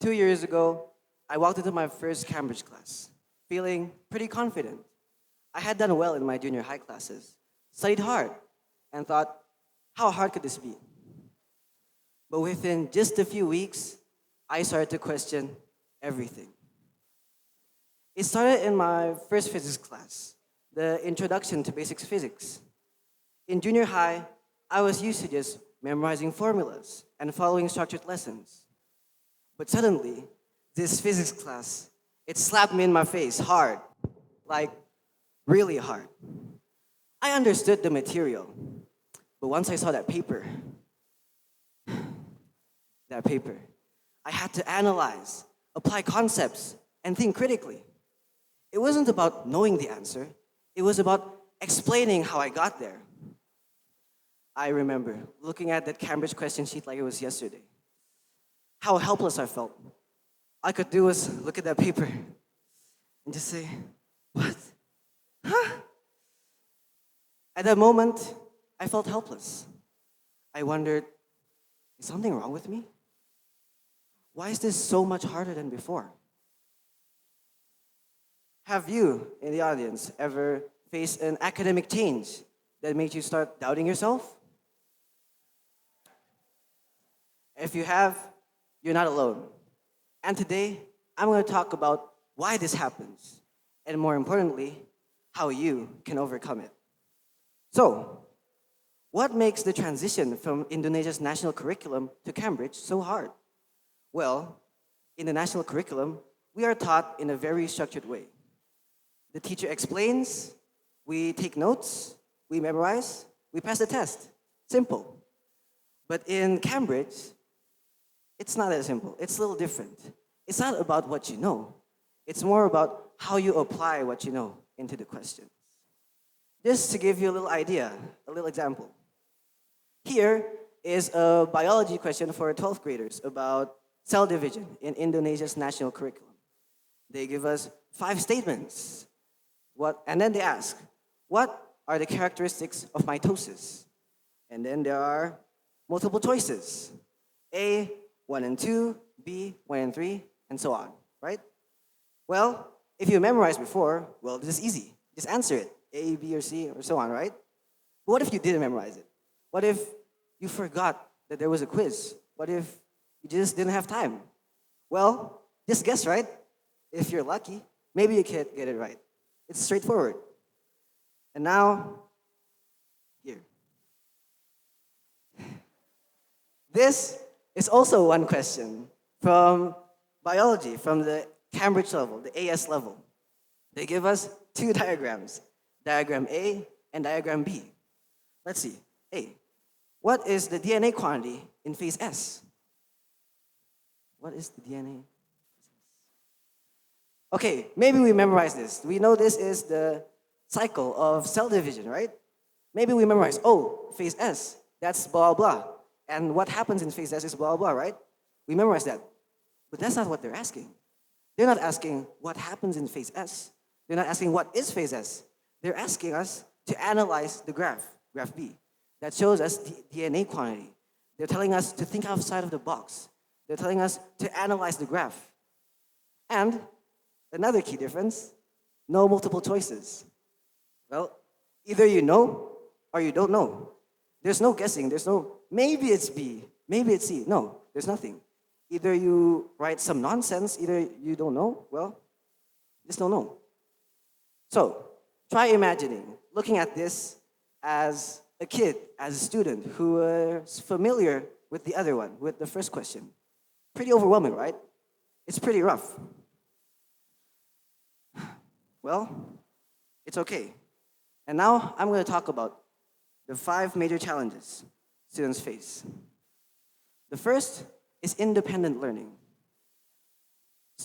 2 years ago, I walked into my first Cambridge class, feeling pretty confident. I had done well in my junior high classes, studied hard, and thought, how hard could this be? But within just a few weeks, I started to question everything. It started in my first physics class, the Introduction to Basic Physics. In junior high, I was used to just memorizing formulas and following structured lessons. But suddenly, this physics class, it slapped me in my face hard, like really hard. I understood the material, but once I saw that paper, I had to analyze, apply concepts, and think critically. It wasn't about knowing the answer, it was about explaining how I got there. I remember looking at that Cambridge question sheet like it was yesterday. How helpless I felt. All I could do was look at that paper and just say, what? Huh? At that moment, I felt helpless. I wondered, is something wrong with me? Why is this so much harder than before? Have you, in the audience, ever faced an academic change that made you start doubting yourself? If you have, you're not alone. And today, I'm going to talk about why this happens, and more importantly, how you can overcome it. So, what makes the transition from Indonesia's national curriculum to Cambridge so hard? Well, in the national curriculum, we are taught in a very structured way. The teacher explains, we take notes, we memorize, we pass the test. Simple. But in Cambridge, it's not that simple. It's a little different. It's not about what you know. It's more about how you apply what you know into the questions. Just to give you a little idea, a little example. Here is a biology question for 12th graders about cell division in Indonesia's national curriculum. They give us 5 statements. And then they ask, what are the characteristics of mitosis? And then there are multiple choices. A, 1 and 2, B, 1 and 3, and so on, right? Well, if you memorized before, well, this is easy. Just answer it, A, B, or C, or so on, right? But what if you didn't memorize it? What if you forgot that there was a quiz? What if you just didn't have time? Well, just guess, right? If you're lucky, maybe you can get it right. It's straightforward. And now, here. This is also one question from biology, from the Cambridge level, the AS level. They give us 2 diagrams, diagram A and diagram B. Let's see. A, what is the DNA quantity in phase S? What is the DNA? Okay, maybe we memorize this. We know this is the cycle of cell division, right? Maybe we memorize, oh, phase S, that's blah, blah. And what happens in phase S is blah, blah, right? We memorize that. But that's not what they're asking. They're not asking what happens in phase S. They're not asking what is phase S. They're asking us to analyze the graph B, that shows us the DNA quantity. They're telling us to think outside of the box. They're telling us to analyze the graph. And another key difference, no multiple choices. Well, either you know or you don't know. There's no guessing. There's no, maybe it's B, maybe it's C. No, there's nothing. Either you write some nonsense, either you don't know, well, just don't know. So, try imagining, looking at this as a kid, as a student who is familiar with the other one, with the first question. Pretty overwhelming, right? It's pretty rough. Well, it's okay. And now I'm going to talk about the 5 major challenges students face. The first is independent learning.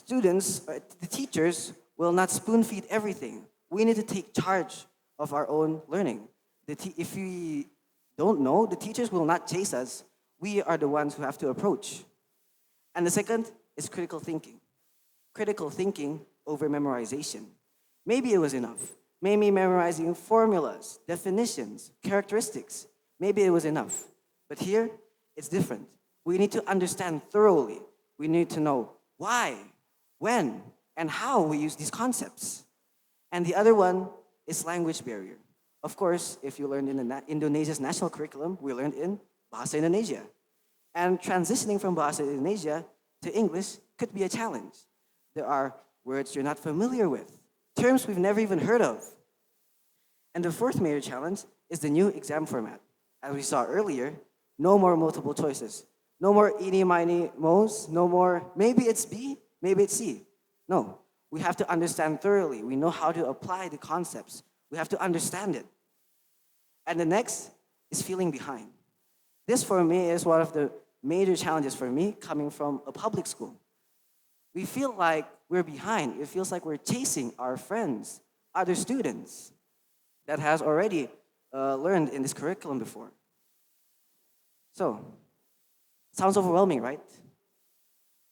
The teachers will not spoon feed everything. We need to take charge of our own learning. If we don't know, the teachers will not chase us. We are the ones who have to approach. And the second is critical thinking. Critical thinking over memorization. Maybe it was enough. Maybe memorizing formulas, definitions, characteristics. Maybe it was enough. But here, it's different. We need to understand thoroughly. We need to know why, when, and how we use these concepts. And the other one is language barrier. Of course, if you learned in Indonesia's national curriculum, we learned in Bahasa Indonesia. And transitioning from Bahasa Indonesia to English could be a challenge. There are words you're not familiar with, terms we've never even heard of. And the fourth major challenge is the new exam format. As we saw earlier, no more multiple choices. No more eeny, miny, mo's. No more, maybe it's B, maybe it's C. No, we have to understand thoroughly. We know how to apply the concepts. We have to understand it. And the next is feeling behind. This for me is one of the major challenges for me coming from a public school. We feel like we're behind. It feels like we're chasing our friends, other students that has already learned in this curriculum before. So, sounds overwhelming, right?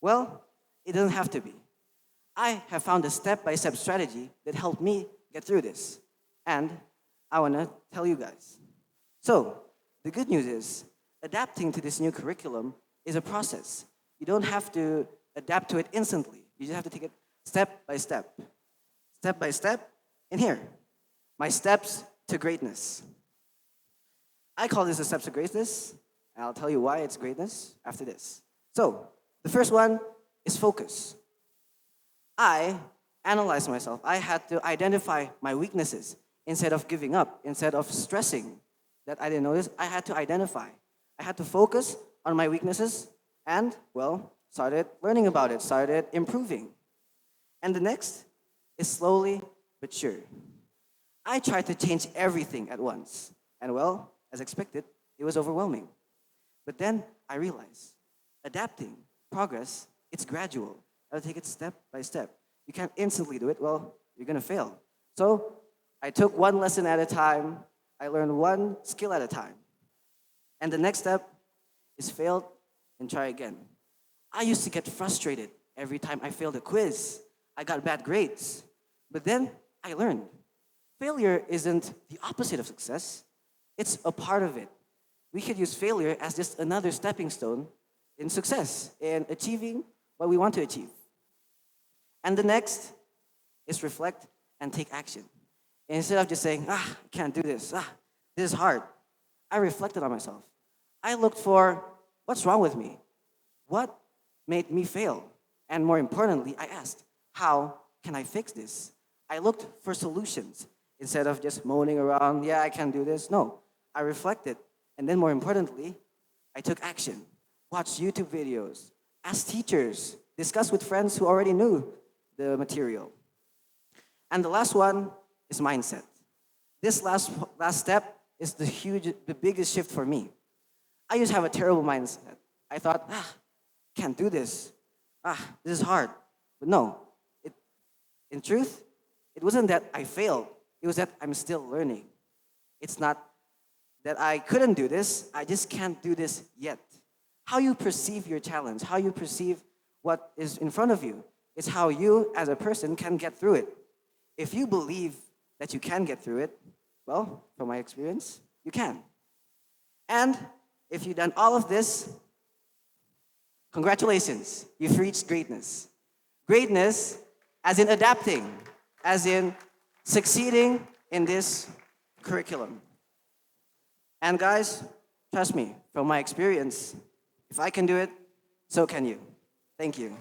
Well, it doesn't have to be. I have found a step-by-step strategy that helped me get through this. And I want to tell you guys. So, the good news is, adapting to this new curriculum is a process. You don't have to adapt to it instantly. You just have to take it step by step. Step by step, and here, my steps to greatness. I call this the steps to greatness, and I'll tell you why it's greatness after this. So, the first one is focus. I analyzed myself. I had to identify my weaknesses instead of giving up, instead of stressing that I didn't notice. I had to identify. I had to focus on my weaknesses and, well, started learning about it, started improving. And the next is slowly but sure. I tried to change everything at once. And well, as expected, it was overwhelming. But then I realized adapting, progress, it's gradual. I'll take it step by step. You can't instantly do it, well, you're gonna fail. So I took one lesson at a time, I learned one skill at a time. And the next step is fail and try again. I used to get frustrated every time I failed a quiz. I got bad grades. But then I learned failure isn't the opposite of success, it's a part of it. We could use failure as just another stepping stone in success, in achieving what we want to achieve. And the next is reflect and take action. Instead of just saying, I can't do this, this is hard, I reflected on myself. I looked for what's wrong with me? What made me fail? And more importantly, I asked, how can I fix this? I looked for solutions instead of just moaning around, yeah, I can't do this. No, I reflected. And then more importantly, I took action. Watched YouTube videos, asked teachers, discussed with friends who already knew the material. And the last one is mindset. This last step is the biggest shift for me. I used to have a terrible mindset. I thought, can't do this. This is hard. But no, in truth, it wasn't that I failed. It was that I'm still learning. It's not that I couldn't do this, I just can't do this yet. How you perceive your challenge, how you perceive what is in front of you, is how you as a person can get through it. If you believe that you can get through it, well, from my experience, you can. And if you've done all of this, congratulations, you've reached greatness. Greatness as in adapting, as in succeeding in this curriculum. And guys, trust me, from my experience, if I can do it, so can you. Thank you.